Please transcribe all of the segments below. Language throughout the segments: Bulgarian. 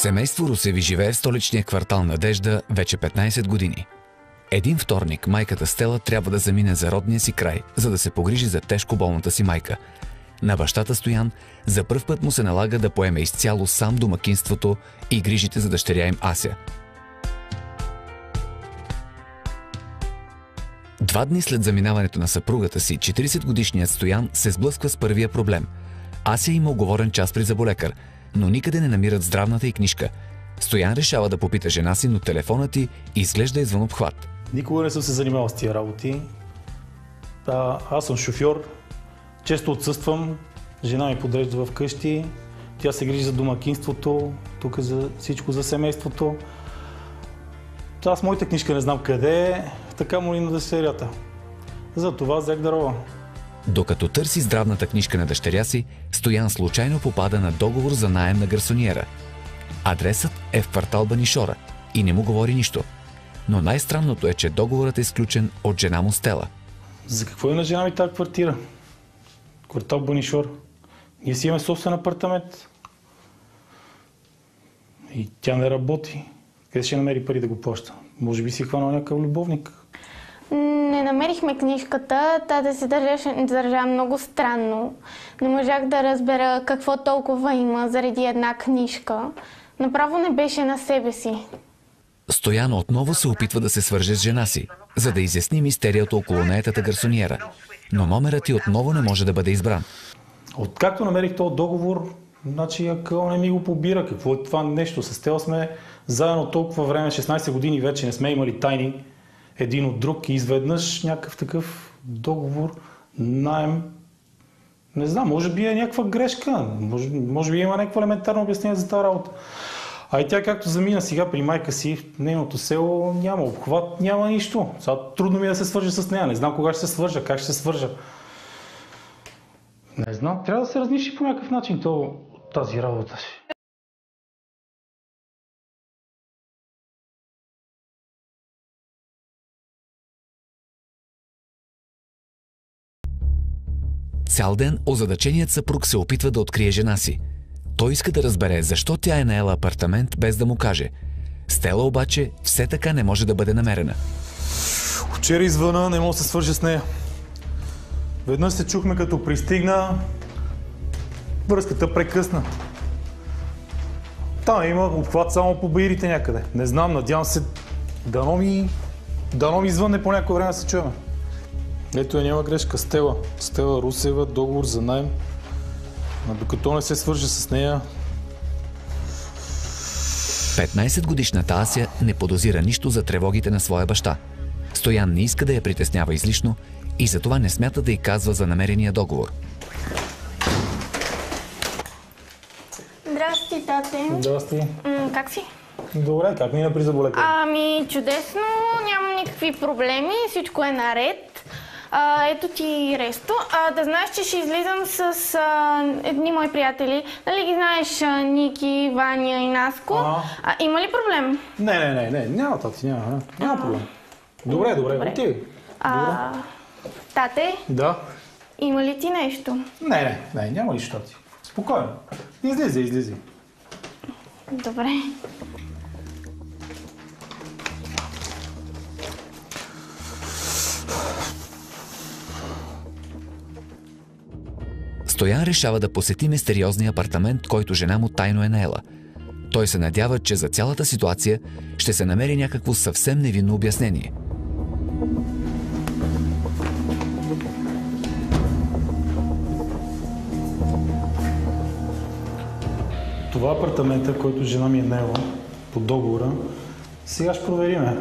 Семейство Русеви живее в столичния квартал Надежда вече 15 години. Един вторник майката Стела трябва да замине за родния си край, за да се погрижи за тежко болната си майка. На бащата Стоян за пръв път му се налага да поеме изцяло сам домакинството и грижите за дъщеря им Ася. 2 дни след заминаването на съпругата си, 40-годишният Стоян се сблъсква с първия проблем. Ася има уговорен час при зъболекар, но никъде не намират здравната й книжка. Стоян решава да попита жена си, но телефонът й изглежда извън обхват. Никога не съм се занимавал с тия работи. Аз съм шофьор, често отсъствам, жена ми подрежда вкъщи, тя се грижи за домакинството, тук за всичко за семейството. Аз моята книжка не знам къде е, така молим за серията. Затова взех дарова. Докато търси здравната книжка на дъщеря си, Стоян случайно попада на договор за наем на гарсониера. Адресът е в квартал Банишора и не му говори нищо. Но най-странното е, че договорът е изключен от жена му Стела. За какво е на жена ми тази квартира? Квартал Банишор. Ние си имаме собствен апартамент. И тя не работи. Къде ще намери пари да го плаща? Може би си хванал някакъв любовник. Не намерихме книжката, тата се държа много странно. Не можах да разбера какво толкова има заради една книжка. Направо не беше на себе си. Стоян отново се опитва да се свърже с жена си, за да изясни мистерията около наетата гарсониера. Но номерът й отново не може да бъде избран. Откакто намерих този договор, значи ако не ми го побира, какво е това нещо? С Стела сме заедно толкова време, 16 години вече не сме имали тайни един от друг и изведнъж някакъв такъв договор, наем. Не знам, може би е някаква грешка, може би има някакво елементарно обяснение за тази работа. А и тя както замина сега при майка си, в нейното село няма обхват, няма нищо. Сега трудно ми е да се свържа с нея, не знам кога ще се свържа, как ще се свържа. Не знам, трябва да се разниши по някакъв начин тази работа си. Цял ден озадаченият съпруг се опитва да открие жена си. Той иска да разбере защо тя е наела апартамент без да му каже. Стела обаче все така не може да бъде намерена. Вчера извъна не мога да се свържа с нея. Веднъж се чухме като пристигна, връзката прекъсна. Там има обхват само по баирите някъде. Не знам, надявам се, дано ми извънне по някое време се чуваме. Ето няма грешка. Стела Русева, договор за наем. А докато не се свържа с нея... 15-годишната Ася не подозира нищо за тревогите на своя баща. Стоян не иска да я притеснява излишно и затова не смята да й казва за намерения договор. Здрасти, тате. Здрасти. Как си? Добре, как мина при зъболекар? Чудесно, нямам никакви проблеми, всичко е наред. Ето ти ресто. Да знаеш, че ще излизам с едни мои приятели. Нали ги знаеш, Ники, Ваня и Наско? Има ли проблем? Не, няма, тати, няма проблем. Добре, отивай. Тате? Да? Има ли ти нещо? Не, няма нищо, тати. Спокойно. Излизай. Добре. Стоян решава да посети мистериозния апартамент, който жена му тайно е наела. Той се надява, че за цялата ситуация ще се намери някакво съвсем невинно обяснение. Това е апартамента, който жена ми е наела по договора. Сега ще провериме.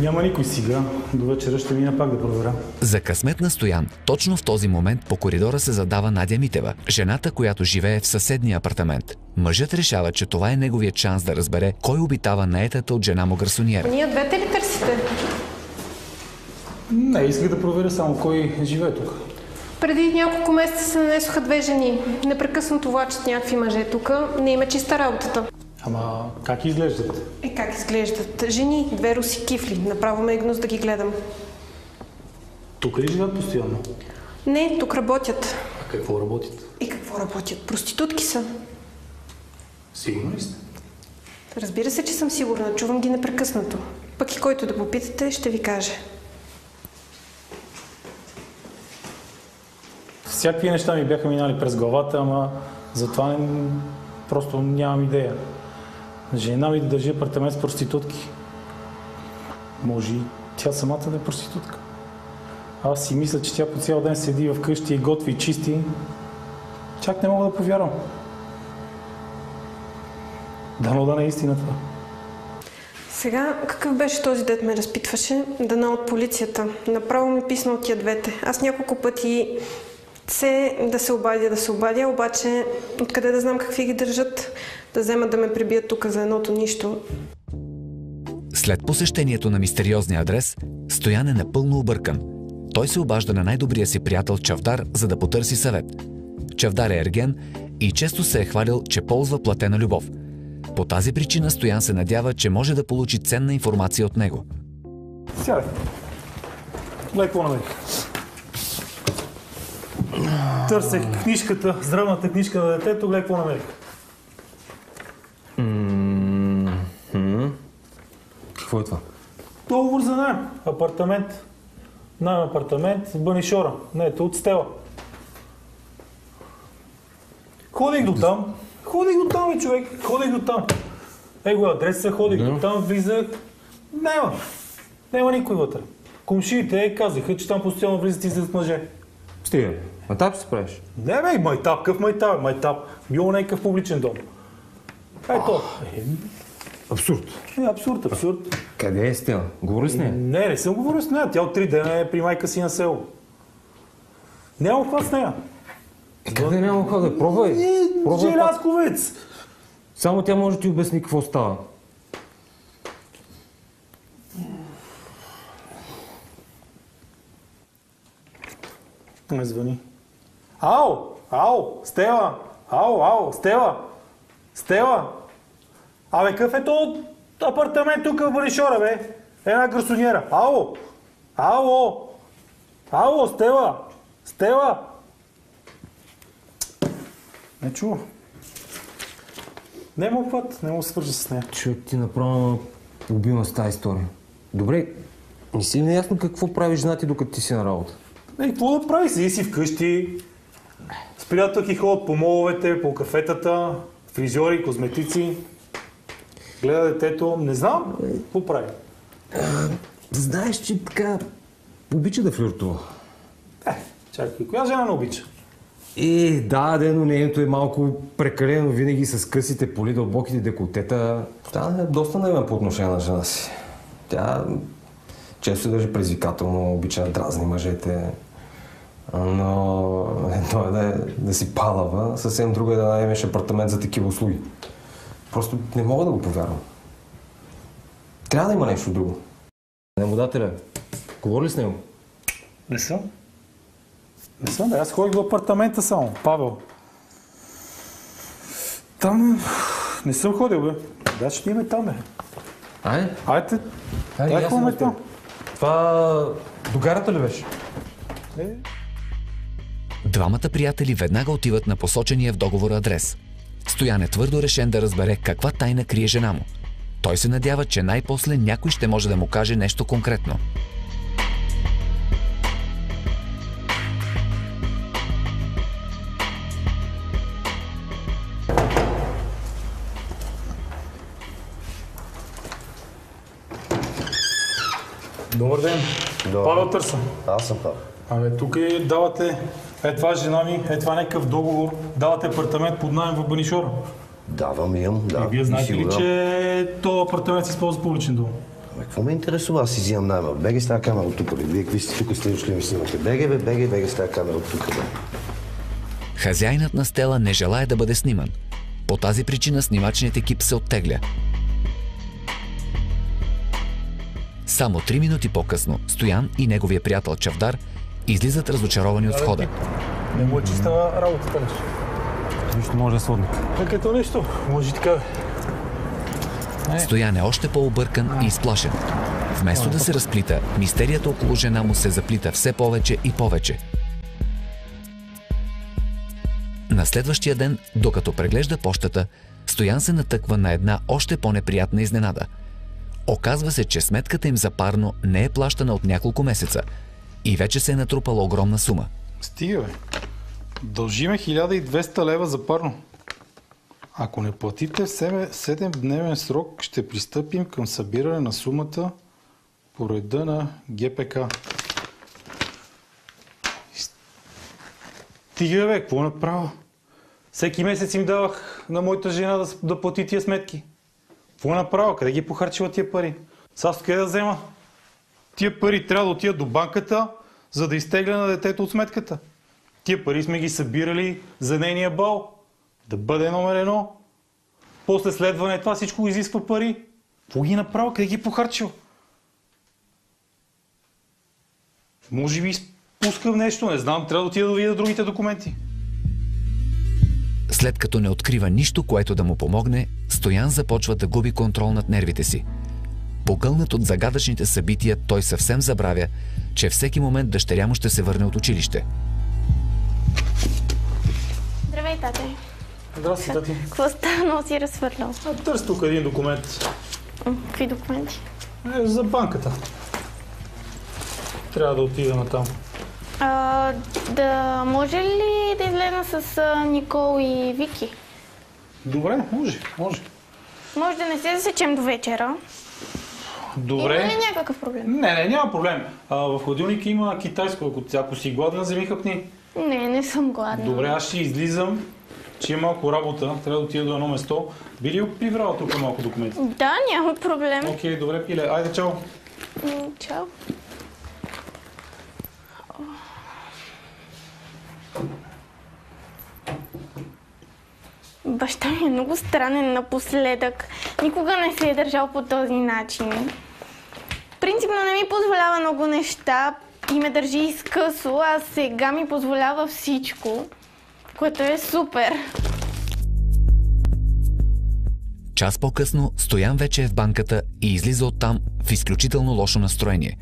Няма никой сега. До вечера ще мина пак да проверя. За късмет на Стоян, точно в този момент по коридора се задава Надя Митева, жената, която живее в съседния апартамент. Мъжът решава, че това е неговият шанс да разбере кой обитава наетата от жена му гарсониера. Ние двете ли търсите? Не, исках да проверя само кой живее тук. Преди няколко месеца се нанесоха две жени. Непрекъснато влачат някакви мъже тук. Не им е чиста работата. Ама как изглеждат? Как изглеждат? Жени, две руси кифли. Направо ме е гнус да ги гледам. Тук ли живеят постоянно? Не, тук работят. А какво работят? И какво работят? Проститутки са. Сигурни сте? Разбира се, че съм сигурна. Чувам ги непрекъснато. Пък и който да попитате, ще ви каже. Всякакви неща ми бяха минали през главата, ама затова просто нямам идея. Жена ми да държи апартамент с проститутки. Може и тя самата да е проститутка. Аз си мисля, че тя по цял ден седи вкъщи и готви и чисти. Чак не мога да повярвам. Дано да не е истината. Сега, какъв беше този дет ме разпитваше? Дано от полицията. Направо ми писна от тия двете. Аз няколко пъти да се обадя, обаче откъде да знам какви ги държат, да вземат да ме прибият тук за едното нищо. След посещението на мистериозния адрес, Стоян е напълно объркан. Той се обажда на най-добрия си приятел Чавдар, за да потърси съвет. Чавдар е ерген и често се е хвалил, че ползва платена любов. По тази причина Стоян се надява, че може да получи ценна информация от него. Сядай. Гледай какво намерих. Търсех книжката, здравната книжка на детето, гледай какво намерих. Какво е това? Договор за наем. Апартамент. Наем апартамент в Банишора. Не, ето от Стела. Ходих до там, бе, човек. Ходих до там. Его адреса, ходих до там, влизах. Няма никой вътре. Комшиите казаха, че там постоянно влизат и излизат мъже. Стига. Майтап се правиш? Не бе, майтап, къв майтап. Било някакъв публичен дом. Ето. Абсурд. Абсурд. Къде е Стела? Говори с нея? Не съм говорил с нея. Тя от 3 дена е при майка си на село. Няма обхват с нея. Как да няма хода? Пробвай. Желязковец! Само тя може да ти обясни какво става. Ме звъни. Ало, Стела! Ало, Стела! Абе, какъв е то апартамент тук в Банишора, бе? Една гарсониера. Ало, Стела! Не чува. Няма обхват, не мога да свържа с нея. Човек, ти направо убима с тази история. Добре, не си ми ясно какво прави жена ти, докато ти си на работа. Какво да прави? Седи си вкъщи, с приятелки ходят по моловете, по кафетата, фризьори, козметици, гледа детето, не знам, какво прави? Знаеш, че така обича да флиртува. Чакай, коя жена не обича? Но нейното е малко прекалено винаги с късите поли, дълбоките деколтета. Тя е доста наивна по отношение на жена си. Тя често се държи предизвикателно, обича да дразни мъжете. Но едно е да си палава, съвсем друго е да наемеш апартамент за такива услуги. Просто не мога да го повярвам. Трябва да има нещо друго. Наемодателя, говори ли с него? Не съм, бе. Аз ходих до апартамента само. Павел. Там не съм ходил, бе. Да, ще имаме там, бе. Айде, ходим там. Това до гарата ли беше? Двамата приятели веднага отиват на посочения в договора адрес. Стоян е твърдо решен да разбере каква тайна крие жена му. Той се надява, че най-после някой ще може да му каже нещо конкретно. Добър ден. Павел търсам. Аз съм Павел. Абе, тук давате, това е жена ми, това някакъв договор, давате апартамент под наем в Банишора. Давам, имам, да. И вие знаете ли, че този апартамент се използва публичен дом? Какво ме интересува? Аз си взимам найма. Беге с тази камера от тук, бе. Вие какви сте тук, сте дошли ми снимате? Беге с тази камера от тук, бе. Хазяинът на Стела не желае да бъде сниман. По тази причина снимачният екип се оттегля. Само 3 минути по-късно Стоян и неговия приятел Чавдар излизат разочаровани от входа. Не му е чиста работата нещо. Нищо може да сводне. Като нещо, може и така. Стоян е още по-объркан и изплашен. Вместо да се разплита, мистерията около жена му се заплита все повече и повече. На следващия ден, докато преглежда пощата, Стоян се натъква на една още по-неприятна изненада. Оказва се, че сметката им за парно не е плащана от няколко месеца и вече се е натрупала огромна сума. Стига, бе. Дължиме 1200 лева за парно. Ако не платите в 7-дневен срок, ще пристъпим към събиране на сумата по реда на ГПК. Стига, бе, какво направя? Всеки месец им давах на моята жена да плати тия сметки. Какво направя? Къде ги е похарчила тия пари? Сега къде да взема? Тия пари трябва да отидат до банката, за да изтегля на детето от сметката. Тия пари сме ги събирали за нейния бал. Да бъде номер 1. После следване това всичко изисква пари. Какво ги направя? Къде ги похарчил? Може би изпускам нещо, не знам. Трябва да отида да видя другите документи. След като не открива нищо, което да му помогне, Стоян започва да губи контрол над нервите си. Погълнат от загадъчните събития, той съвсем забравя, че всеки момент дъщеря му ще се върне от училище. Здравей, тате. Здрасти, тати. Какво става? Много си разхвърлял. Търси тук един документ. Какви документи? За банката. Трябва да отида натам. Да може ли да излезна с Никол и Вики? Добре, може. Може да не се засечем до вечера. Добре. Има ли някакъв проблем? Не, няма проблем. В хладилника има китайско, ако си гладна, вземи хъпни. Не съм гладна. Добре, аз ще излизам, че има малко работа, трябва да отида до едно место. Би ли прибрала тук малко документи? Да, няма проблем. Окей, добре, пиле. Айде, чао. Чао. Баща ми е много странен напоследък. Никога не се е държал по този начин. Принципно не ми позволява много неща и ме държи изкъсо, а сега ми позволява всичко, което е супер. Час по-късно Стоян вече е в банката и излиза оттам в изключително лошо настроение.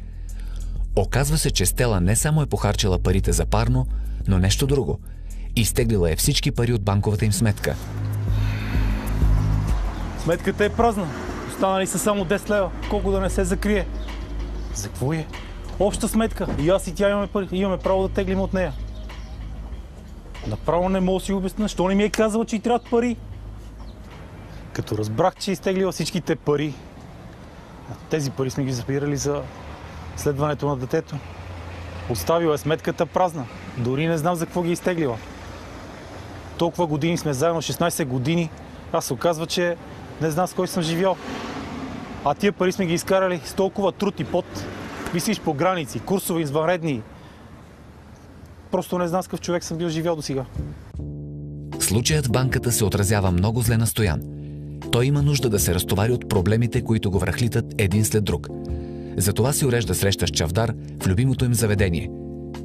Оказва се, че Стела не само е похарчила парите за парно, но нещо друго. Изтеглила е всички пари от банковата им сметка. Сметката е празна. Останали са само 10 лева. Колко да не се закрие. За какво е? Обща сметка. И аз и тя имаме пари. Имаме право да теглим от нея. Направо не мога да си обясня. Що не ми е казала, че й трябват пари? Като разбрах, че изтеглила всичките пари, тези пари сме ги запирали за следването на детето. Оставила е сметката празна. Дори не знам за какво ги е изтеглила. Толкова години сме заедно, 16 години. Аз се оказва, че не знам с кой съм живял. А тия пари сме ги изкарали с толкова труд и пот. Висиш по граници, курсове извънредни. Просто не знам с какъв човек съм бил живял до сега. Случаят в банката се отразява много зле на Стоян. Той има нужда да се разтовари от проблемите, които го връхлитат един след друг. Затова си урежда среща с Чавдар в любимото им заведение.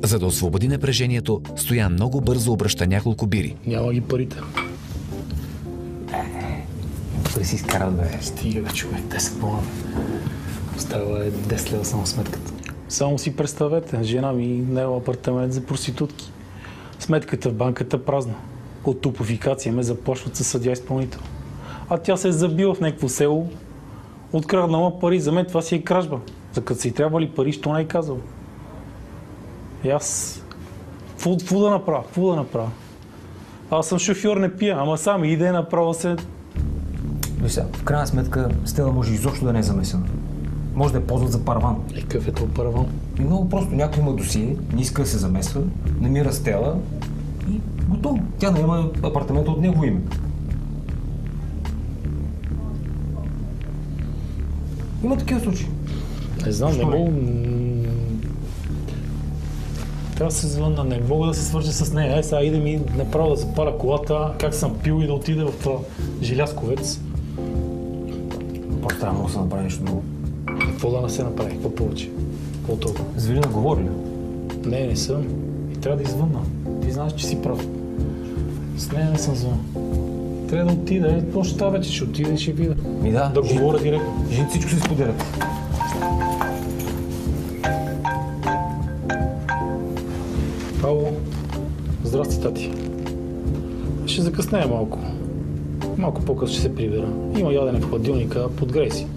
За да освободи напрежението, Стоян много бързо обръща няколко бири. Няма ги парите. Пари си изкарал, бе. Стига, бе, човек, 10 бона. Остава 10 лева само сметката. Само си представете, жена ми наела апартамент за проститутки. Сметката в банката празна. От топофикация ме заплашват със съдия-изпълнител. А тя се е забила в някакво село, откраднала пари. За мен това си е кражба. За като си трябвали пари, що не е казал. И аз... Какво да направя? Аз съм шофьор, не пия, ама сам иде направо се... Вися, в крайна сметка Стела може изобщо да не е замесена. Може да я ползват за параван. И какъв е този параван? И много просто някой има досие, не иска да се замесва, намира Стела и готово. Тя наема апартамента от негово име. Има такива случаи. Не знам, не мога... Трябва да се звънна, не мога да се свържа с нея. Ай, сега иде ми направо да запаля колата, как съм пил и да отида в това Жилязковец. Просто трябва да се направи нещо друго. Какво да не се направи? Какво повече? Какво толкова? Зверина говори ли? Не съм. И трябва да извънна. Ти знаеш, че си прав. С нея не съм звън. Трябва да отида. Още тази вече ще отида и ще видя. Да говоря директно. Жените всичко се споделят. Ало. Здрасти, тати. Ще закъснея малко. Малко по-късно ще се прибера. Има ядене в хладилника, подгрей си.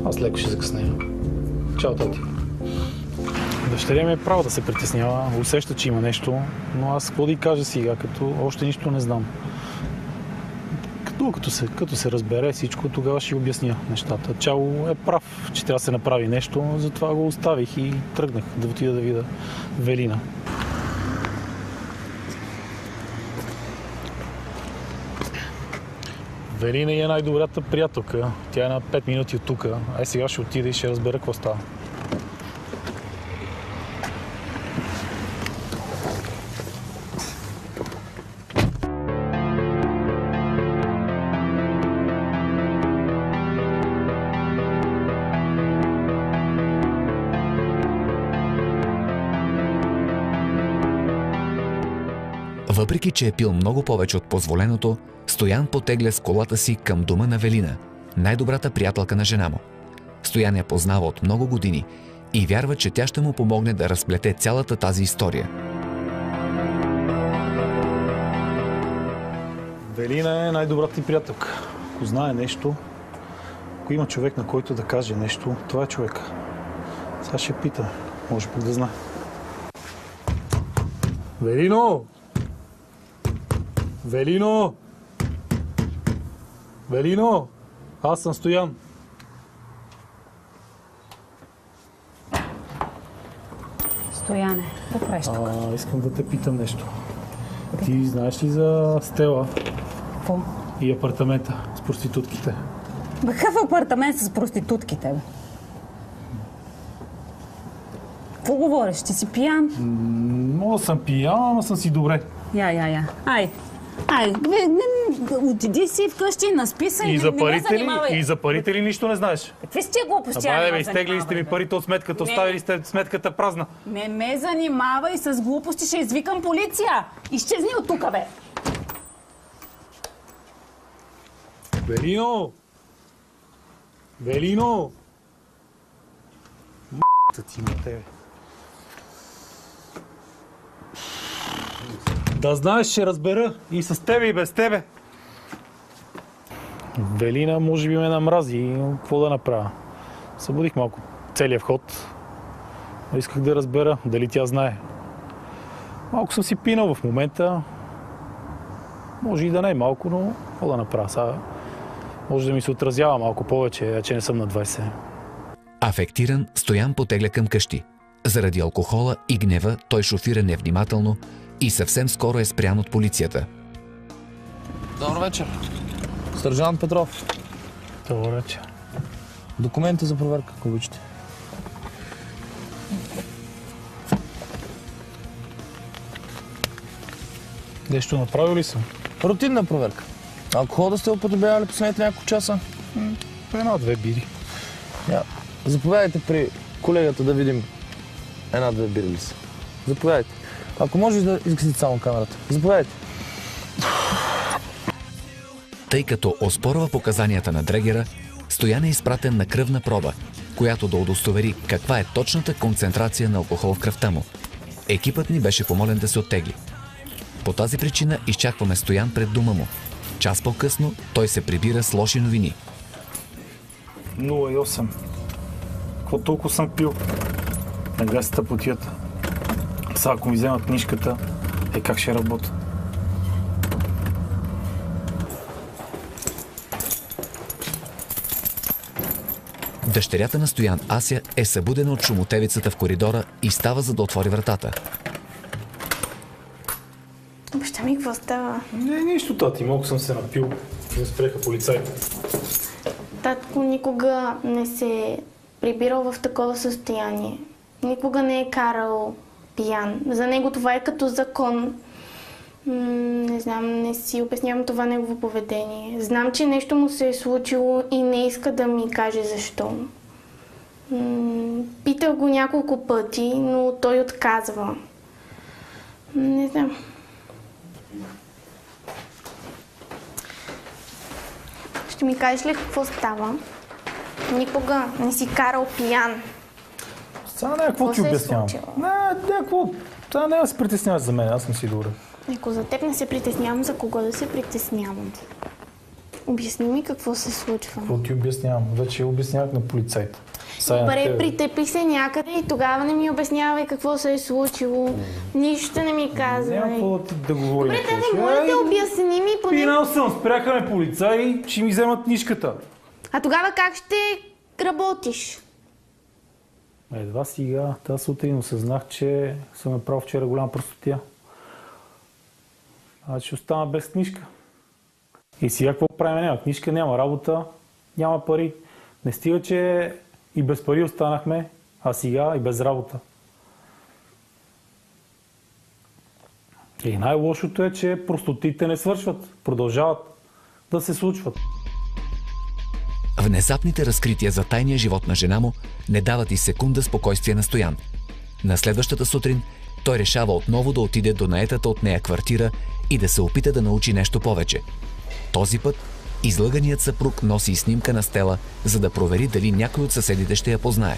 Аз леко ще закъснея. Чао, тати. Дъщеря ми е право да се притеснява, усеща, че има нещо, но аз какво да й кажа сега, като още нищо не знам. Като се разбере всичко, тогава ще обясня нещата. Чао е прав, че трябва да се направи нещо, затова го оставих и тръгнах да отида да видя Велина. Велина е най-добрата приятелка. Тя е на 5 минути от тук. Сега ще отида и ще разбера какво става. Въпреки че е пил много повече от позволеното, Стоян потегля с колата си към дома на Велина, най-добрата приятелка на жена му. Стоян я познава от много години и вярва, че тя ще му помогне да разплете цялата тази история. Велина е най-добрата ти приятелка. Ако знае нещо, ако има човек, на който да каже нещо, това е човека. Сега ще пита. Може пък да знае. Велино! Велино! Велино! Аз съм Стоян. Стояне, да правиш тук? Искам да те питам нещо. Ти знаеш ли за Стела? Какво? И апартамента с проститутките? Какъв апартамент с проститутките, бе? Какво говориш? Ти си пиян? Мога да съм пиян, ама съм си добре. Я. Ай, отиди си вкъщи, наспи се и за парите ли нищо не знаеш? Какви сте глупости? Абе, изтегли сте ми парите от сметката, оставили сте сметката празна. Не ме занимавай с глупости, ще извикам полиция. Изчезни от тука, бе. Велино! Велино! М***та ти на тебе. Да знаеш, ще разбера и с тебе, и без тебе. Велина може би ме намрази, но какво да направя? Събудих малко целият вход. Исках да разбера дали тя знае. Малко съм си пинал в момента. Може и да не е малко, но какво да направя сега? Може да ми се отразява малко повече, че не съм на 20. Афектиран, Стоян потегля към къщи. Заради алкохола и гнева той шофира невнимателно и съвсем скоро е спрян от полицията. Добър вечер. Сержант Петров. Добър вечер. Документи за проверка, ако обичате. Нещо направил ли съм? Рутинна проверка. Алкохол да сте употребявали последните няколко часа? Една-две бири. Заповядайте при колегата да видим една-две бири ли са. Заповядайте. Ако може да изгасите само камерата. Заповядайте. Тъй като оспорва показанията на Дрегера, Стоян е изпратен на кръвна проба, която да удостовери каква е точната концентрация на алкохол в кръвта му. Екипът ни беше помолен да се оттегли. По тази причина изчакваме Стоян пред дома му. Час по-късно той се прибира с лоши новини. 0,8. Какво толкова съм пил? Нагаси тъпотията. Сега ако ми вземат книжката, как ще работя? Дъщерята на Стоян, Ася, е събудена от шумотевицата в коридора и става, за да отвори вратата. Баща ми, какво става? Не, нищо, тати. Малко съм се напил. Не спреха полицайите. Татко никога не се прибирал в такова състояние. Никога не е карал пиян. За него това е като закон. Не знам, не си обяснявам това негово поведение. Знам, че нещо му се е случило и не иска да ми каже защо. Питал го няколко пъти, но той отказва. Не знам. Ще ми кажеш ли какво става? Никога не си карал пиян. Сега някакво ти обяснявам. Някакво... Сега няма да се притесняваш за мен, аз съм сигурен. Ако за теб не се притеснявам, за кого да се притеснявам? Обясни ми какво се случва. Какво ти обяснявам? Вече обяснявах на полицайите. Добре, притепих се някъде и тогава не ми обяснявай какво се е случило. Нищо не ми казвай. Няма какво да говорим. Добре, не може да обясни ми поне... Пинал съм, спряха ме полицаи, ще ми вземат книжката. А тогава как ще работиш? Едва сега, тази сутрин осъзнах, че съм направил вчера голяма простотия. Ще остана без книжка. И сега какво правим? Няма книжка, няма работа, няма пари. Не стига, че и без пари останахме, а сега и без работа. И най-лошото е, че простотите не свършват, продължават да се случват. Внезапните разкрития за тайния живот на жена му не дават и секунда спокойствие на Стоян. На следващата сутрин той решава отново да отиде до наетата от нея квартира и да се опита да научи нещо повече. Този път излъганият съпруг носи снимка на Стела, за да провери дали някой от съседите ще я познае.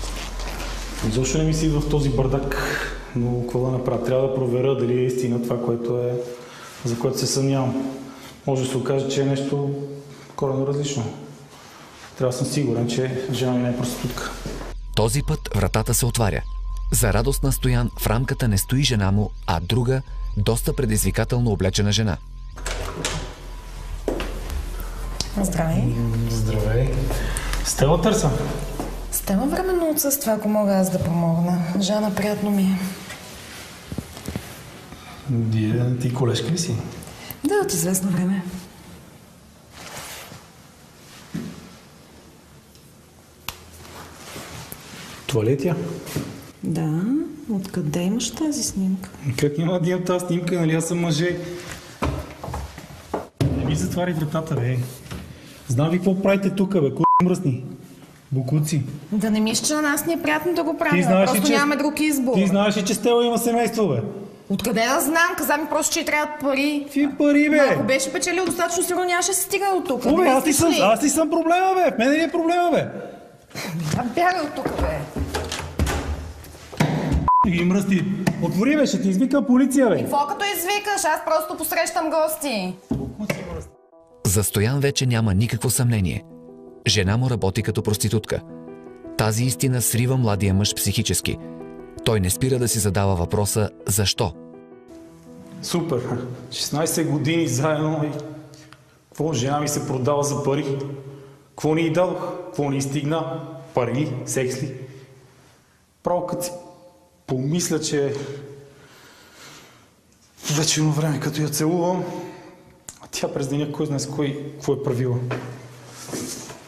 Защо не ми си в този бардак? Но какво да направя? Трябва да проверя дали е истина това, за което се съмнявам. Може да се окаже, че е нещо коренно различно. Трябва да съм сигурен, че жена ми не е проститутка. Този път вратата се отваря. За радост на Стоян в рамката не стои жена му, а друга, доста предизвикателно облечена жена. Здравей. Здравей. Стела търса. Стела временно отсъства, ако мога аз да помогна. Жана, приятно ми е. Ти колежка ли си? Да, от известно време. Това ли е тя? Да. Откъде имаш тази снимка? Как няма да имам тази снимка, нали аз съм мъже? Не ми затваряй вратата, бе. Знам ви какво правите тук, бе, мръсни. Букуци. Да не мисля, че на нас ни е приятно да го правим. Просто нямаме друг избор. Ти знаеш ли, че Стела има семейство, бе? Откъде да знам? Каза ми просто, че й трябват пари. Какви пари, бе? Ако беше печелил достатъчно, сигурно нямаше да се стига от тук. Абе, аз ли съм проблема, бе? В мене ли е проблема, бе? Бягай от тук, бе. Ги мръсти. Отвори, бе, ще ти извикам полиция, бе. И какво като извикаш? Аз просто посрещам гости. За Стоян вече няма никакво съмнение. Жена му работи като проститутка. Тази истина срива младия мъж психически. Той не спира да си задава въпроса защо. Супер. 16 години заедно и какво жена ми се продава за пари? Какво ни й дадох? Какво ни й стигна? Пари ли? Секс ли? Право като си помисля, че вече едно време като я целувам, а тя през деня кой знае с кой какво е правила.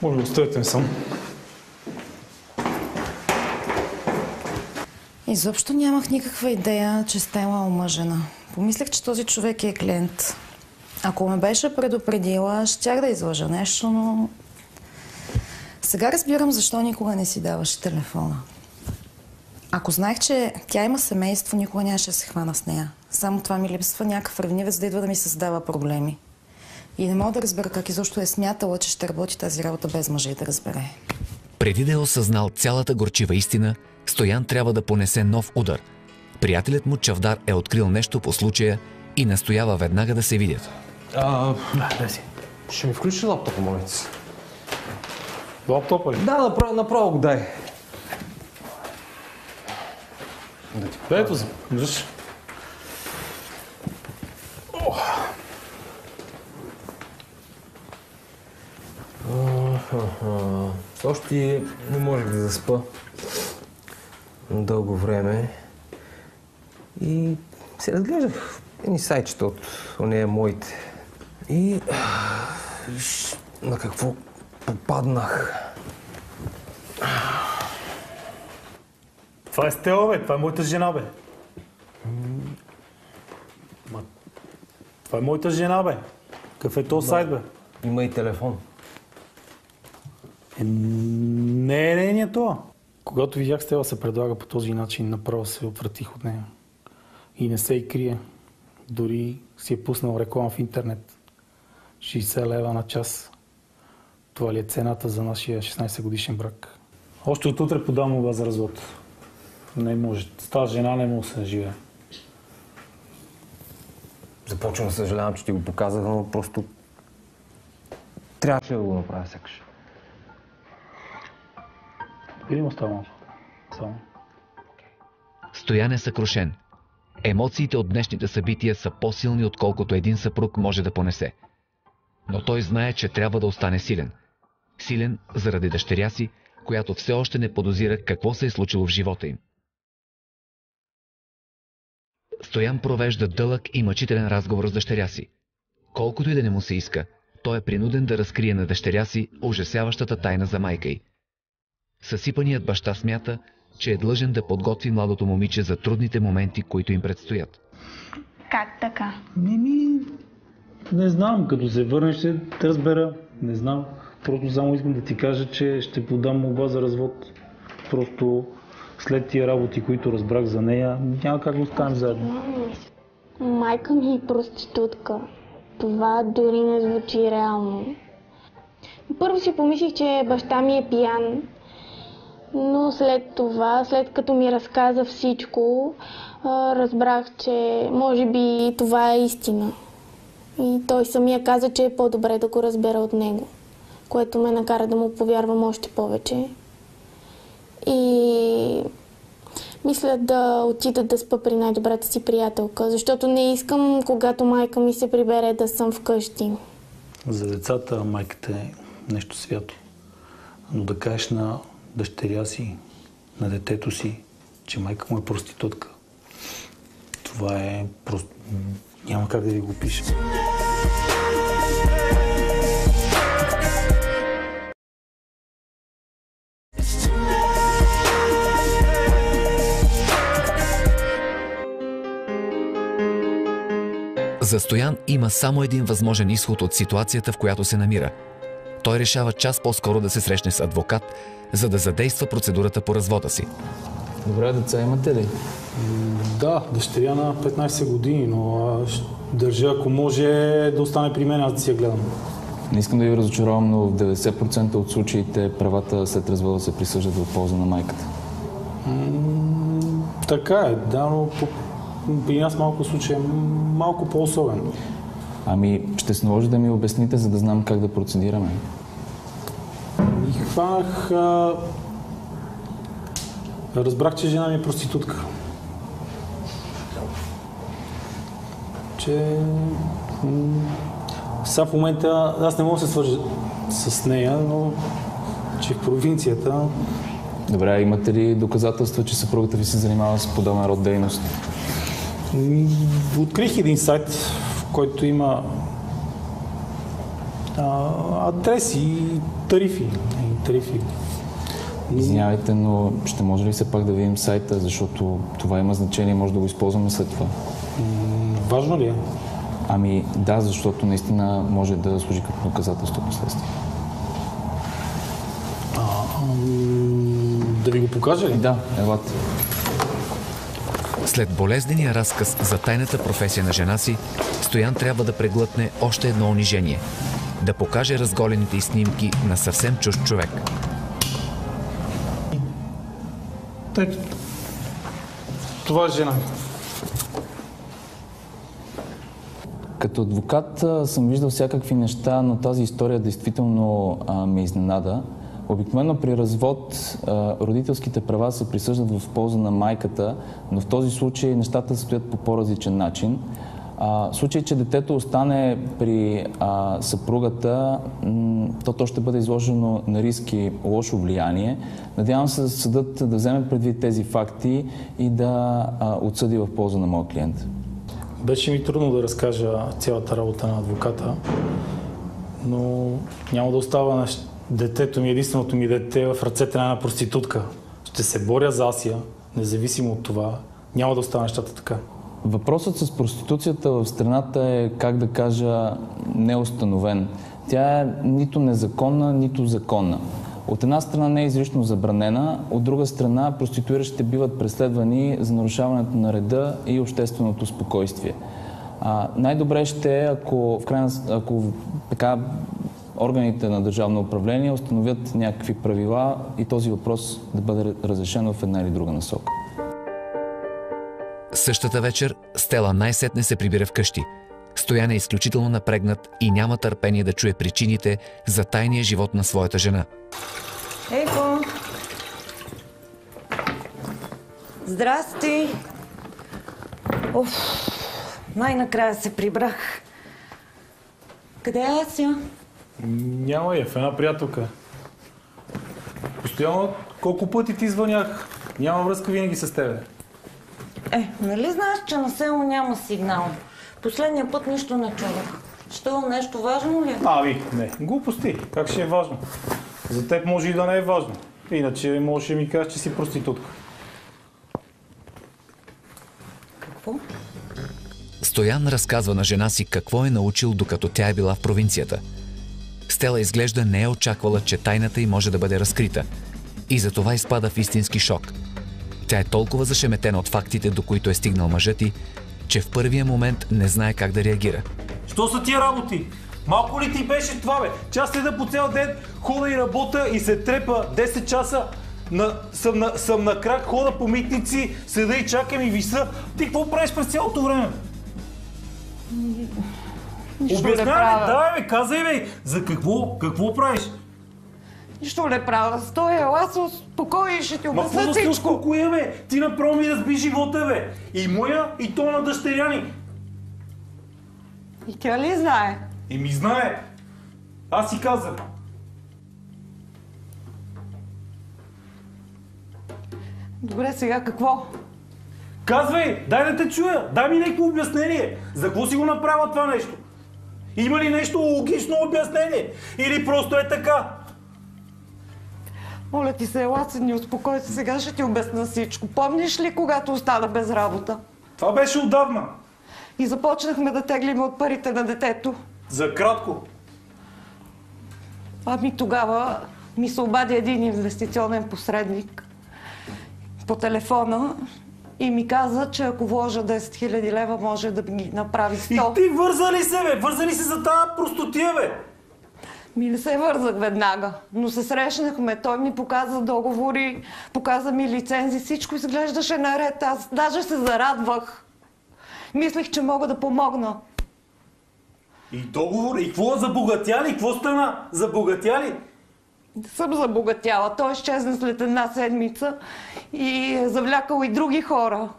Може да оставите ме сам. Изобщо нямах никаква идея, че Стела е омъжена. Помислях, че този човек е клиент. Ако ме беше предупредила, щях да излъжа нещо, но... Сега разбирам защо никога не си даваше телефона. Ако знаех, че тя има семейство, никога нямаше да се хвана с нея. Само това ми липсва, някакъв ревнивец да идва да ми създава проблеми. И не мога да разбера как изобщо е смятала, че ще работи тази работа без мъже да разбере. Преди да е осъзнал цялата горчива истина, Стоян трябва да понесе нов удар. Приятелят му Чавдар е открил нещо по случая и настоява веднага да се видят. Дай си. Ще ми включи лаптопа, моля ти. Лаптопа ли? Да, направо го дай. Ето за. Виж. Още не можех да заспа дълго време и се разглеждах едни сайтчета от онея моите. И на какво попаднах? Това е Стела, бе. Това е моята жена, бе. Това е моята жена, бе. Какъв е този сайт, бе? Има и телефон. Не е нейният това. Когато видях Стела се предлага по този начин, направо се отвратих от нея. И не се и крие. Дори си е пуснал реклама в интернет. 60 лева на час. Това ли е цената за нашия 16 годишен брак? Още от утре подам молба за развод. Не може. С тази жена не може да се живее. Започвам да съжалявам, че ти го показах, но просто трябваше да го направя сякаш. Или му става малко? Само. Стоян е съкрушен. Емоциите от днешните събития са по-силни, отколкото един съпруг може да понесе. Но той знае, че трябва да остане силен. Силен заради дъщеря си, която все още не подозира какво се е случило в живота им. Стоян провежда дълъг и мъчителен разговор с дъщеря си. Колкото и да не му се иска, той е принуден да разкрие на дъщеря си ужасяващата тайна за майка й. Съсипаният баща смята, че е длъжен да подготви младото момиче за трудните моменти, които им предстоят. Как така? Не знам. Като се върнеш, ще те разбера. Не знам. Просто само искам да ти кажа, че ще подам молба за развод. Просто след тия работи, които разбрах за нея, няма как да останем заедно. Майка ми е проститутка. Това дори не звучи реално. Първо си помислих, че баща ми е пиян. Но след това, след като ми разказа всичко, разбрах, че може би това е истина. И той самия каза, че е по-добре да го разбера от него, което ме накара да му повярвам още повече. И мисля да отида да спа при най-добрата си приятелка, защото не искам, когато майка ми се прибере, да съм вкъщи. За децата майката е нещо свято. Но да кажеш на дъщеря си, на детето си, че майка му е проститутка, това е просто... няма как да ви го пиша. За Стоян има само един възможен изход от ситуацията, в която се намира. Той решава час по-скоро да се срещне с адвокат, за да задейства процедурата по развода си. Добре, деца имате ли? Да, дъщеря на 15 години, но държа, ако може, да остане при мен, аз да си я гледам. Не искам да ви разочаровам, но в 90% от случаите правата след развода се присъждат в полза на майката. Така е, да, но при нас малко случай е малко по-особен. Ами, ще се наложи да ми обясните, за да знам как да процедираме. И хванах... Разбрах, че жена ми е проститутка. Че... Сега в момента аз не мога да се свържа с нея, но че в провинцията... Добре, имате ли доказателства, че съпругата ви се занимава с подобен род дейност? Открих един сайт, в който има адреси и тарифи. Извинявайте, но ще може ли все пак да видим сайта, защото това има значение и може да го използваме след това? Важно ли е? Ами да, защото наистина може да служи като доказателство последствие. Да ви го покажа ли? Да, елате. След болезнения разказ за тайната професия на жена си, Стоян трябва да преглътне още едно унижение. Да покаже разголените й снимки на съвсем чужд човек. Това е жена. Като адвокат съм виждал всякакви неща, но тази история действително ме изненада. Обикновено при развод родителските права се присъждат в полза на майката, но в този случай нещата стоят по по-различен начин. В случай, че детето остане при съпругата, то ще бъде изложено на риск и лошо влияние. Надявам се съдът да вземе предвид тези факти и да отсъди в полза на моя клиент. Беше ми трудно да разкажа цялата работа на адвоката, но няма да остава на детето ми, единственото ми дете в ръцете на една проститутка. Ще се боря за Асия, независимо от това, няма да остане нещата така. Въпросът с проституцията в страната е, как да кажа, неустановен. Тя е нито незаконна, нито законна. От една страна не е изрично забранена, от друга страна проституиращите биват преследвани за нарушаването на реда и общественото спокойствие. Най-добре ще е, ако така органите на държавно управление установят някакви правила и този въпрос да бъде разрешен в една или друга насока. Същата вечер Стела най-сетне се прибира вкъщи. Стоян е изключително напрегнат и няма търпение да чуе причините за тайния живот на своята жена. Ейко! Здрасти! Най-накрая се прибрах. Къде е Ася? Няма я, в една приятелка. Постоянно колко пъти ти звънях. Няма връзка винаги с тебе. Нали знаеш, че на село няма сигнал? Последния път нищо не чувах. Що, нещо важно ли? Не. Глупости. Как ще е важно? За теб може и да не е важно. Иначе можеш да ми кажеш, че си проститутка. Какво? Стоян разказва на жена си какво е научил, докато тя е била в провинцията. Стела изглежда не е очаквала, че тайната й може да бъде разкрита. И затова изпада в истински шок. Тя е толкова зашеметена от фактите, до които е стигнал мъжът й, че в първия момент не знае как да реагира. Що са тия работи? Малко ли ти беше това, бе? Че аз седа по цял ден, хода и работа и се трепа 10 часа. Съм на крак, хода по митници, седа и чакам и виса. Ти какво правиш през цялото време? Обяснявай, давай, бе, казай, бе, за какво правиш? Нищо не правя. Стой, ела се успокой и ще ти обясня всичко. Какво да се успокоя, бе? Ти направо ми разби живота, бе. И моя, и то на дъщеря ни. И тя ли знае? Ми знае. Аз си казах. Добре, сега какво? Казвай, дай да те чуя. Дай ми някакво обяснение. За какво си го направила това нещо? Има ли нещо логично обяснение? Или просто е така? Моля ти се, ела се, не успокой се, сега ще ти обясна всичко. Помниш ли, когато остана без работа? Това беше отдавна. И започнахме да теглим от парите на детето. За кратко. Тогава ми се обади един инвестиционен посредник по телефона и ми каза, че ако вложа 10 000 лева, може да ги направи 100. И ти върза ли се, бе? Върза ли се за тази простотия, бе? Не се вързах веднага, но се срещнахме. Той ми показа договори, показа ми лицензи, всичко изглеждаше наред. Аз даже се зарадвах. Мислех, че мога да помогна. И договор? И какво забогатя ли? Какво стана? Забогатя ли? Не съм забогатяла. Той изчезна след една седмица и е завлякал и други хора.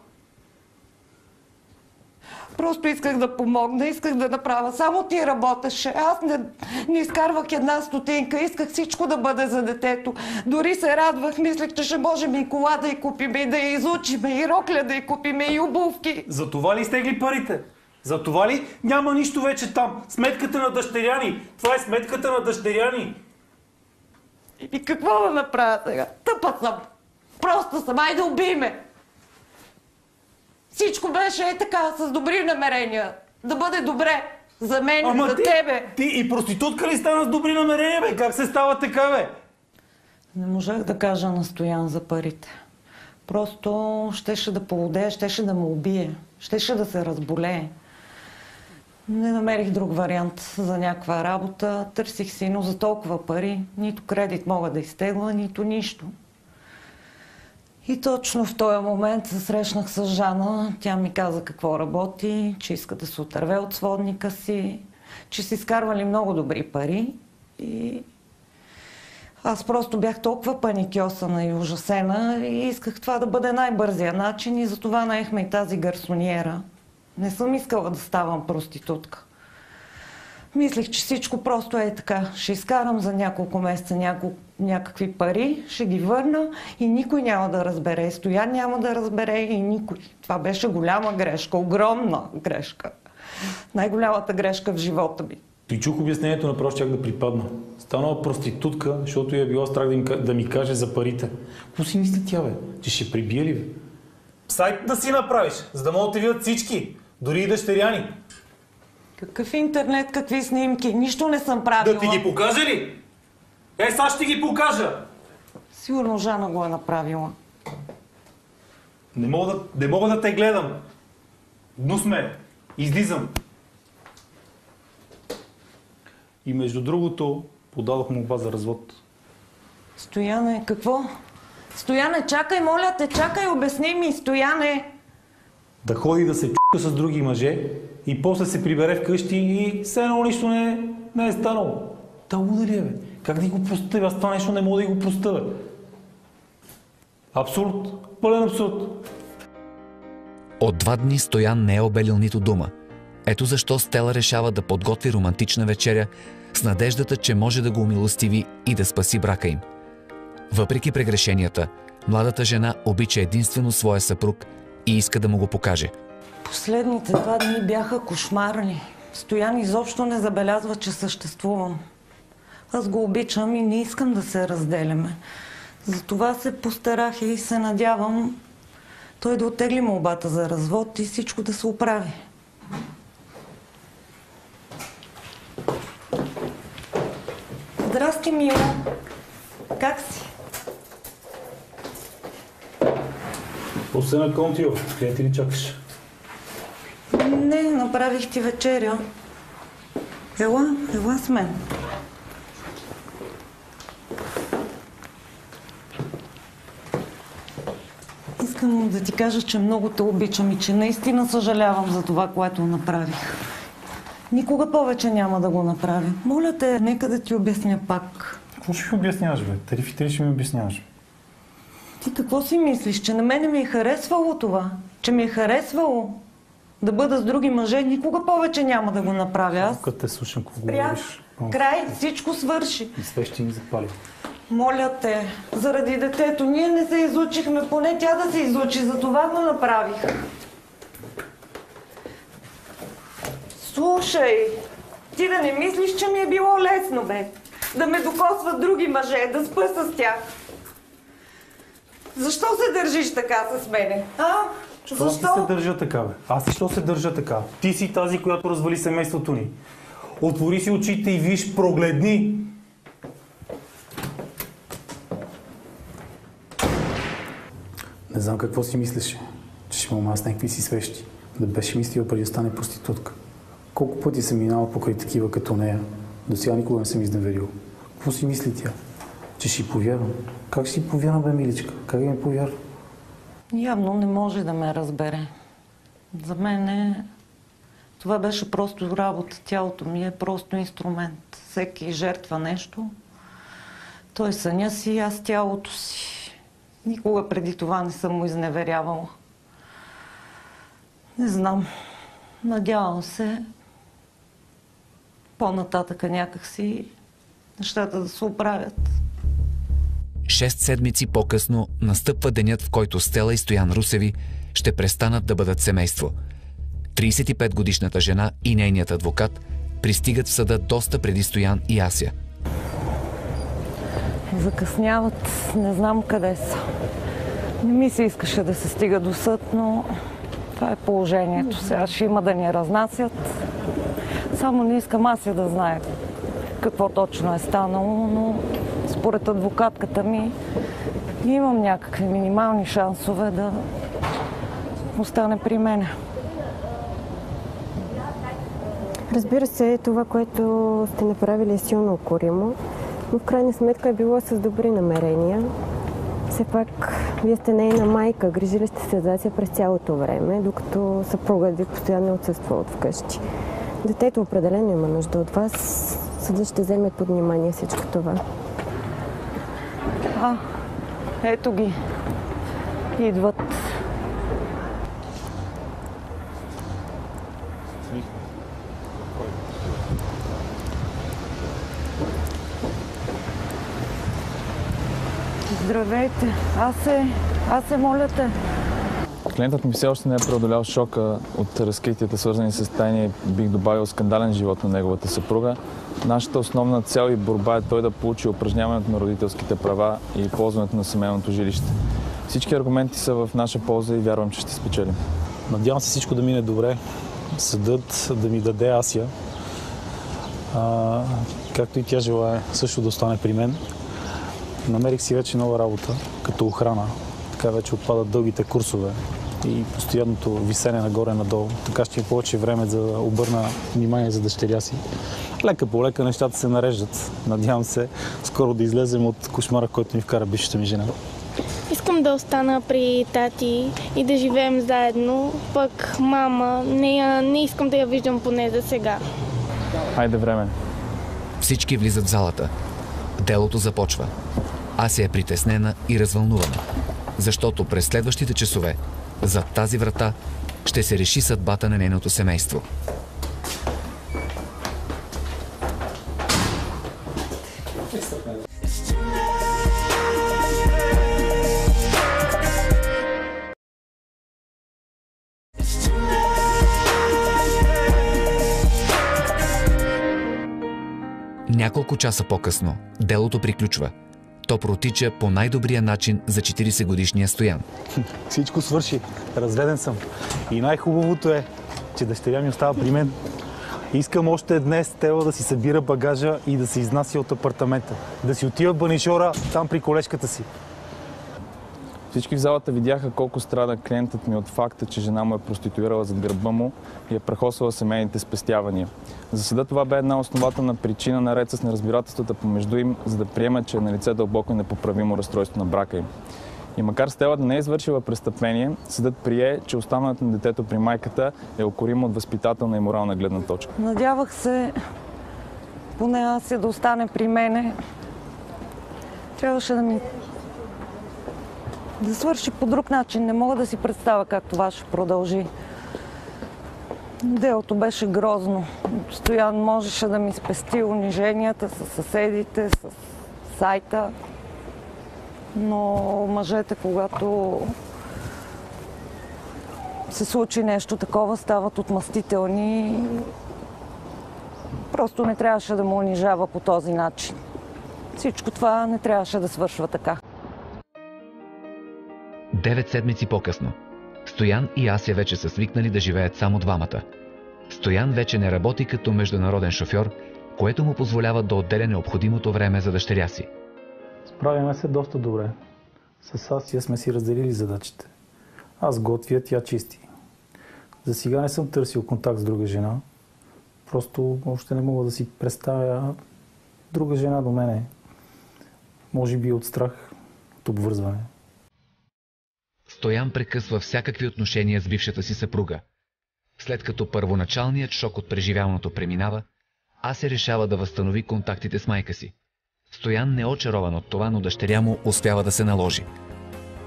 Просто исках да помогна, исках да направя. Само ти работеше. Аз не изкарвах една стотинка. Исках всичко да бъде за детето. Дори се радвах. Мислех, че ще можем и кола да й купиме, и да я изучиме, и рокля да й купиме, и обувки. За това ли изтегли парите? За това ли няма нищо вече там? Сметката на дъщеря ни. Това е сметката на дъщеря ни. И какво да направя сега? Тъпа съм. Просто съм. Айде убий ме. Всичко беше така, с добри намерения. Да бъде добре за мен и за тебе. Ти и проститутка ли стана с добри намерения, бе? Как се става така, бе? Не можах да кажа на Стоян за парите. Просто щеше да полудее, щеше да ме убие. Щеше да се разболее. Не намерих друг вариант за някаква работа. Търсих си, но за толкова пари нито кредит мога да изтегла, нито нищо. И точно в този момент се срещнах с Жана. Тя ми каза какво работи, че иска да се отърве от сводника си, че си изкарвали много добри пари. И аз просто бях толкова паникьосана и ужасена и исках това да бъде най-бързия начин и затова наехме и тази гарсониера. Не съм искала да ставам проститутка. Мислех, че всичко просто е така. Ще изкарам за няколко месеца някакви пари, ще ги върна и никой няма да разбере. Стоян няма да разбере и никой. Това беше голяма грешка, огромна грешка. Най-голямата грешка в живота ми. Той чух обяснението, направо чак да припадна. Станала проститутка, защото я било страх да ми каже за парите. Какво си мисли тя, бе? Че ще прибие ли, бе? сайт да си направиш, за да могат да те видят всички, дори и дъщеряни. Какъв интернет, какви снимки? Нищо не съм правила. Да ти ги покажа ли? Сега ще ги покажа. Сигурно Жана го е направила. Не мога да те гледам. Гнус ме. Излизам. И между другото, подадох молба за развод. Стояне, какво? Стояне, чакай, моля те, чакай, обясни ми, Стояне. Да ходи да се чука с други мъже и после се прибере вкъщи и все едно нищо не е станало. Да удари, бе. Как да го простя? Аз това нещо не мога да го простя, бе. Абсурд. Пълен абсурд. От 2 дни Стоян не е обелил нито дума. Ето защо Стела решава да подготви романтична вечеря с надеждата, че може да го умилостиви и да спаси брака им. Въпреки прегрешенията, младата жена обича единствено своя съпруг и иска да му го покаже. Последните 2 дни бяха кошмарни. Стоян изобщо не забелязва, че съществувам. Аз го обичам и не искам да се разделяме. Затова се постарах и се надявам той да оттегли молбата за развод и всичко да се оправи. Здрасти, Мила. Как си? После на Контио. Къде ти ли чакаш? Не, направих ти вечеря. Ела с мен. Искам да ти кажа, че много те обичам и че наистина съжалявам за това, което направих. Никога повече няма да го направя. Моля те, нека да ти обясня пак. Какво ще ми обясняваш, бе? Тарифите ли ще ми обясняваш? Ти какво си мислиш? Че на мене ми е харесвало това? Че ми е харесвало да бъда с други мъже? Никога повече няма да го направя. Аз... Като те слушам, какво говориш? Край, всичко свърши. И свещи ми запали. Моля те, заради детето, ние не се изучихме, поне тя да се изучи, за това го направих. Слушай, ти да не мислиш, че ми е било лесно, бе. Да ме докосват други мъже, да спа с тях. Защо се държиш така с мене? Защо? Защо се държа така, бе? Аз защо се държа така? Ти си тази, която развали семейството ни. Отвори си очите и виж, прогледни. Не знам какво си мислеше, че ще му с някакви си свещи. Да беше мислила преди да стане проститутка. Колко пъти съм минала покрай такива като нея. До сега никога не съм изневерил. Какво си мисли тя? Че ще повярвам. Как ще си повярвам, бе, миличка? Как да ми повярвам? Явно не може да ме разбере. За мен това беше просто работа. Тялото ми е просто инструмент. Всеки жертва нещо. Той съня си, аз тялото си. Никога преди това не съм му изневерявала. Не знам. Надявам се по-нататъка някакси нещата да се оправят. 6 седмици по-късно настъпва денят, в който Стела и Стоян Русеви ще престанат да бъдат семейство. 35-годишната жена и нейният адвокат пристигат в съда доста преди Стоян и Ася. Закъсняват, не знам къде са. Не ми се искаше да се стига до съд, но това е положението. Сега ще има да ни разнасят. Само не искам Ася да знае какво точно е станало, но според адвокатката ми имам някакви минимални шансове да остане при мене. Разбира се, това, което сте направили е силно укоримо, но в крайна сметка е било с добри намерения. Все пак, вие сте нейна майка, грижили сте се за Ася през цялото време, докато съпругът ви постоянно отсъства от вкъщи. Детето определено има нужда от вас. Съдът ще вземе под внимание всичко това. Ето ги. Идват. Здравейте. Аз се моля те. Клиентът ми все още не е преодолял шока от разкритията, свързани с тайния, бих добавил, скандален живот на неговата съпруга. Нашата основна цел и борба е той да получи упражняването на родителските права и ползването на семейното жилище. Всички аргументи са в наша полза и вярвам, че ще спечелим. Надявам се всичко да мине добре. Съдът да ми даде Асия. Както и тя желае също да остане при мен. Намерих си вече нова работа, като охрана. Така вече отпадат дългите курсове и постоянното висене нагоре-надолу. Така ще има повече време за да обърна внимание за дъщеря си. Лека по лека нещата се нареждат. Надявам се скоро да излезем от кошмара, който ми вкара бившата ми жена. Искам да остана при тати и да живеем заедно. Пък мама, не искам да я виждам поне за сега. Хайде време. Всички влизат в залата. Делото започва. Ася е притеснена и развълнувана, защото през следващите часове зад тази врата ще се реши съдбата на нейното семейство. Няколко часа по-късно делото приключва. То протича по най-добрия начин за 40-годишния Стоян. Всичко свърши. Разведен съм. И най-хубавото е, че дъщеря ми остава при мен. Искам още днес Стела да си събира багажа и да се изнася от апартамента. Да си отива в Банишора, там при колежката си. Всички в залата видяха колко страда клиентът ми от факта, че жена му е проституирала зад гърба му и е прахосвала семейните спестявания. За съда това бе една основателна причина, наред с неразбирателствата помежду им, за да приемат, че е налице дълбоко и непоправимо разстройство на брака им. И макар Стела да не е извършила престъпление, съдът прие, че оставането на детето при майката е укоримо от възпитателна и морална гледна точка. Надявах се поне Асия да остане при мене. Трябваше да свърши по друг начин. Не мога да си представя как това ще продължи. Делото беше грозно. Стоян можеше да ми спести униженията с съседите, с сайта. Но мъжете, когато се случи нещо такова, стават отмъстителни. Просто не трябваше да му унижава по този начин. Всичко това не трябваше да свършва така. 9 седмици по-късно. Стоян и Ася вече са свикнали да живеят само двамата. Стоян вече не работи като международен шофьор, което му позволява да отделя необходимото време за дъщеря си. Справяме се доста добре. С Асия сме си разделили задачите. Аз готвя, тя чисти. За сега не съм търсил контакт с друга жена. Просто още не мога да си представя друга жена до мене. Може би от страх, от обвързване. Стоян прекъсва всякакви отношения с бившата си съпруга. След като първоначалният шок от преживяното преминава, Ася решава да възстанови контактите с майка си. Стоян не е очарован от това, но дъщеря му успява да се наложи.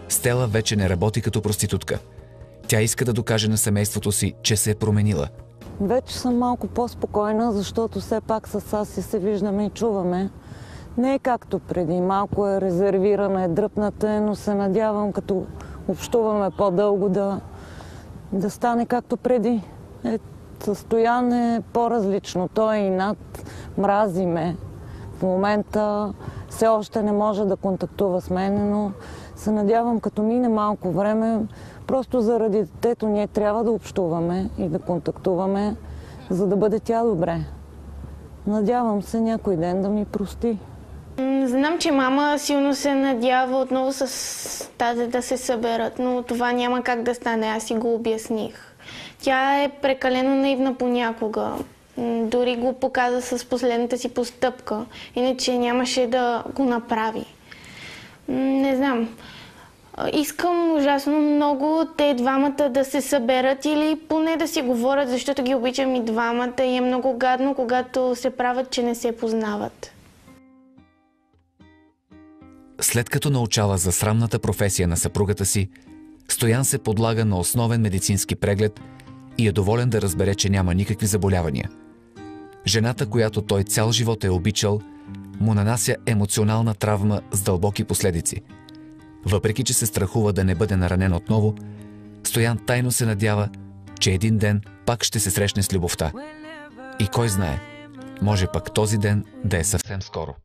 Стела вече не работи като проститутка. Тя иска да докаже на семейството си, че се е променила. Вече съм малко по-спокойна, защото все пак с Асия се виждаме и чуваме. Не е както преди. Малко е резервирана, е дръпната, но се надявам, като общуваме по-дълго, да стане както преди. Стоян е по-различно. Той е инат, мрази ме. В момента все още не може да контактува с мен, но се надявам, като мине малко време, просто заради детето ние трябва да общуваме и да контактуваме, за да бъде тя добре. Надявам се някой ден да ми прости. Знам, че мама силно се надява отново с тази да се съберат, но това няма как да стане, аз си го обясних. Тя е прекалено наивна понякога. Дори го показа с последната си постъпка, иначе нямаше да го направи. Не знам. Искам ужасно много те двамата да се съберат или поне да си говорят, защото ги обичам и двамата и е много гадно, когато се правят, че не се познават. След като научава за срамната професия на съпругата си, Стоян се подлага на основен медицински преглед и е доволен да разбере, че няма никакви заболявания. Жената, която той цял живот е обичал, му нанася емоционална травма с дълбоки последици. Въпреки че се страхува да не бъде наранен отново, Стоян тайно се надява, че един ден пак ще се срещне с любовта. И кой знае, може пък този ден да е съвсем скоро.